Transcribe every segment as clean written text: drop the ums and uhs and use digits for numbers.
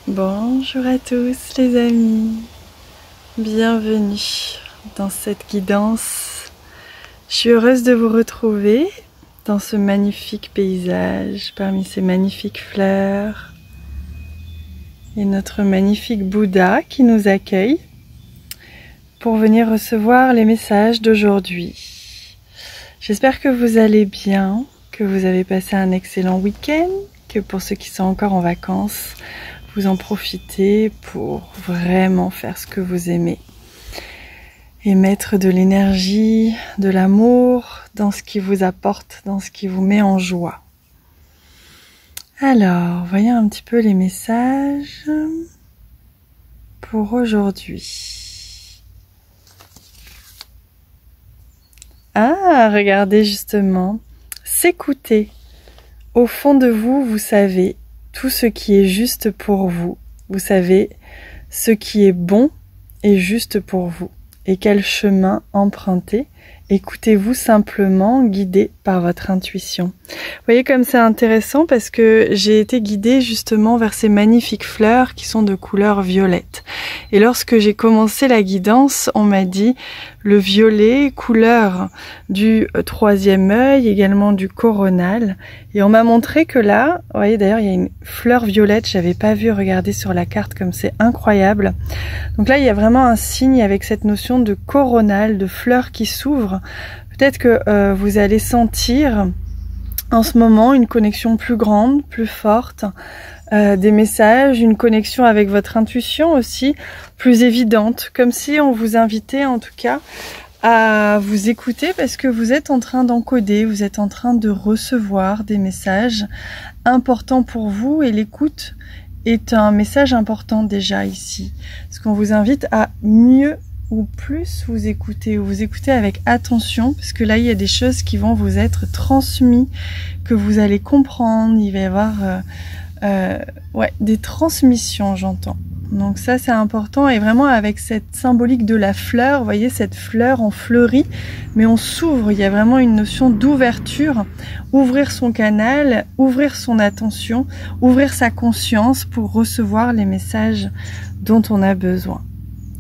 Bonjour à tous les amis, bienvenue dans cette guidance. Je suis heureuse de vous retrouver dans ce magnifique paysage, parmi ces magnifiques fleurs et notre magnifique Bouddha qui nous accueille pour venir recevoir les messages d'aujourd'hui. J'espère que vous allez bien, que vous avez passé un excellent week-end, que pour ceux qui sont encore en vacances, vous en profitez pour vraiment faire ce que vous aimez et mettre de l'énergie, de l'amour dans ce qui vous apporte, dans ce qui vous met en joie. Alors, voyons un petit peu les messages pour aujourd'hui. Ah, regardez justement, s'écouter. Au fond de vous, vous savez tout ce qui est juste pour vous. Vous savez ce qui est bon et juste pour vous. Et quel chemin emprunter. Écoutez-vous simplement, guidé par votre intuition. Vous voyez comme c'est intéressant parce que j'ai été guidée justement vers ces magnifiques fleurs qui sont de couleur violette. Et lorsque j'ai commencé la guidance, on m'a dit le violet, couleur du troisième œil, également du coronal. Et on m'a montré que là, vous voyez d'ailleurs il y a une fleur violette, j'avais pas vu, regarder sur la carte comme c'est incroyable. Donc là il y a vraiment un signe avec cette notion de coronal, de fleurs qui s'ouvrent. Peut-être que vous allez sentir en ce moment une connexion plus grande, plus forte, des messages, une connexion avec votre intuition aussi, plus évidente, comme si on vous invitait en tout cas à vous écouter parce que vous êtes en train d'encoder, vous êtes en train de recevoir des messages importants pour vous et l'écoute est un message important déjà ici. Parce qu'on vous invite à mieux ou plus vous écoutez, ou vous écoutez avec attention, parce que là il y a des choses qui vont vous être transmises, que vous allez comprendre, il va y avoir des transmissions, j'entends. Donc ça c'est important, et vraiment avec cette symbolique de la fleur, vous voyez cette fleur en fleurit, mais on s'ouvre, il y a vraiment une notion d'ouverture, ouvrir son canal, ouvrir son attention, ouvrir sa conscience pour recevoir les messages dont on a besoin.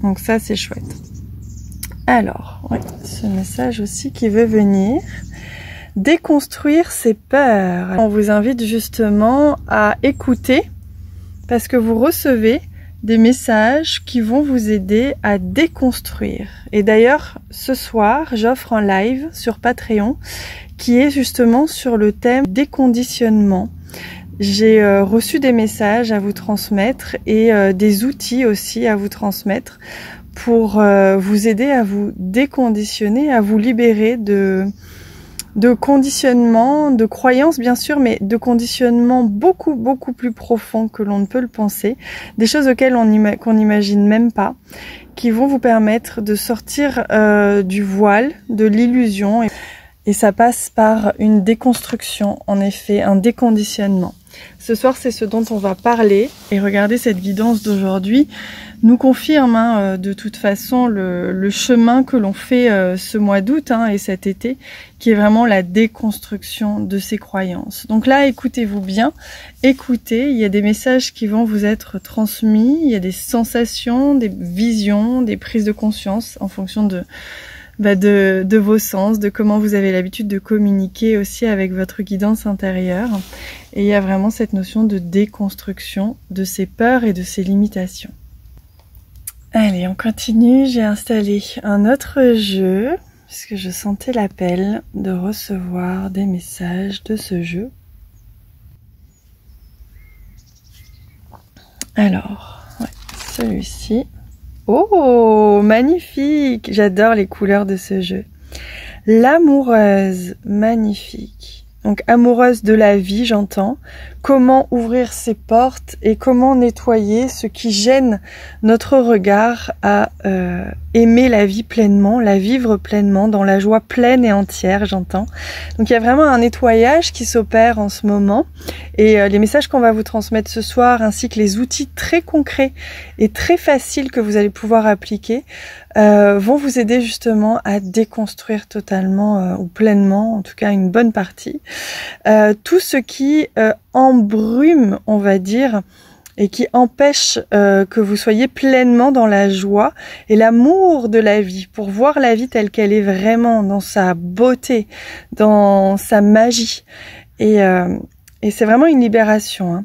Donc ça c'est chouette. Alors, ce message aussi qui veut venir, déconstruire ses peurs. On vous invite justement à écouter parce que vous recevez des messages qui vont vous aider à déconstruire. Et d'ailleurs, ce soir, j'offre un live sur Patreon qui est justement sur le thème déconditionnement. J'ai reçu des messages à vous transmettre et des outils aussi à vous transmettre pour vous aider à vous déconditionner, à vous libérer de conditionnement, de croyances bien sûr, mais de conditionnement beaucoup plus profond que l'on ne peut le penser, des choses auxquelles qu'on n'imagine même pas, qui vont vous permettre de sortir du voile, de l'illusion, et ça passe par une déconstruction, en effet, un déconditionnement. Ce soir, c'est ce dont on va parler, et regardez cette guidance d'aujourd'hui nous confirme de toute façon le chemin que l'on fait ce mois d'août et cet été, qui est vraiment la déconstruction de ces croyances. Donc là, écoutez-vous bien, écoutez, il y a des messages qui vont vous être transmis, il y a des sensations, des visions, des prises de conscience en fonction de vos sens, de comment vous avez l'habitude de communiquer aussi avec votre guidance intérieure. Et il y a vraiment cette notion de déconstruction de ces peurs et de ces limitations. Allez, on continue. J'ai installé un autre jeu, puisque je sentais l'appel de recevoir des messages de ce jeu. Alors, celui-ci. Oh, magnifique! J'adore les couleurs de ce jeu. L'amoureuse, magnifique. Donc amoureuse de la vie, j'entends. Comment ouvrir ses portes et comment nettoyer ce qui gêne notre regard à aimer la vie pleinement, la vivre pleinement, dans la joie pleine et entière, j'entends. Donc il y a vraiment un nettoyage qui s'opère en ce moment. Et les messages qu'on va vous transmettre ce soir, ainsi que les outils très concrets et très faciles que vous allez pouvoir appliquer, vont vous aider justement à déconstruire totalement ou pleinement, en tout cas une bonne partie, tout ce qui embrume, on va dire, et qui empêche que vous soyez pleinement dans la joie et l'amour de la vie, pour voir la vie telle qu'elle est vraiment, dans sa beauté, dans sa magie. Et c'est vraiment une libération, hein.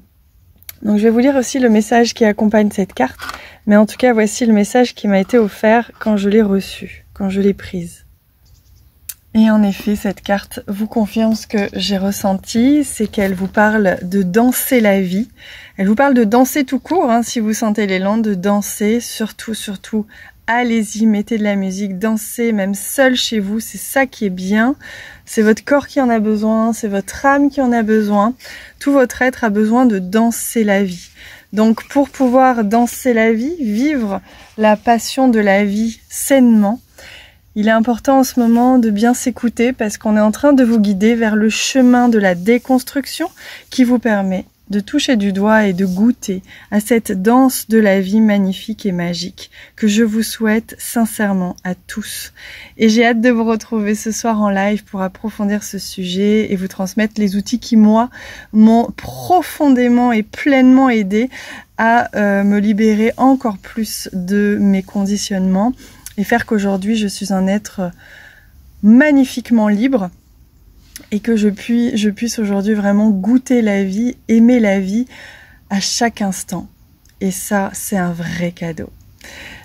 Donc je vais vous lire aussi le message qui accompagne cette carte, mais en tout cas voici le message qui m'a été offert quand je l'ai reçu, quand je l'ai prise. Et en effet, cette carte vous confirme ce que j'ai ressenti, c'est qu'elle vous parle de danser la vie. Elle vous parle de danser tout court, hein, si vous sentez l'élan de danser, surtout, allez-y, mettez de la musique, dansez, même seul chez vous, c'est ça qui est bien. C'est votre corps qui en a besoin, c'est votre âme qui en a besoin. Tout votre être a besoin de danser la vie. Donc pour pouvoir danser la vie, vivre la passion de la vie sainement, il est important en ce moment de bien s'écouter parce qu'on est en train de vous guider vers le chemin de la déconstruction qui vous permet de toucher du doigt et de goûter à cette danse de la vie magnifique et magique que je vous souhaite sincèrement à tous. Et j'ai hâte de vous retrouver ce soir en live pour approfondir ce sujet et vous transmettre les outils qui, moi, m'ont profondément et pleinement aidé à me libérer encore plus de mes conditionnements et faire qu'aujourd'hui je suis un être magnifiquement libre et que je puisse aujourd'hui vraiment goûter la vie, aimer la vie à chaque instant. Et ça, c'est un vrai cadeau.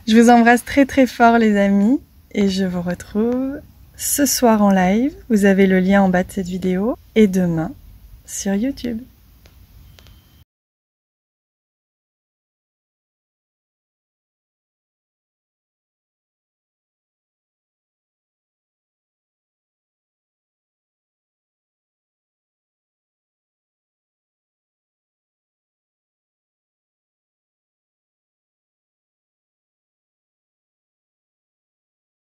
Je vous embrasse très très fort les amis et je vous retrouve ce soir en live. Vous avez le lien en bas de cette vidéo et demain sur YouTube.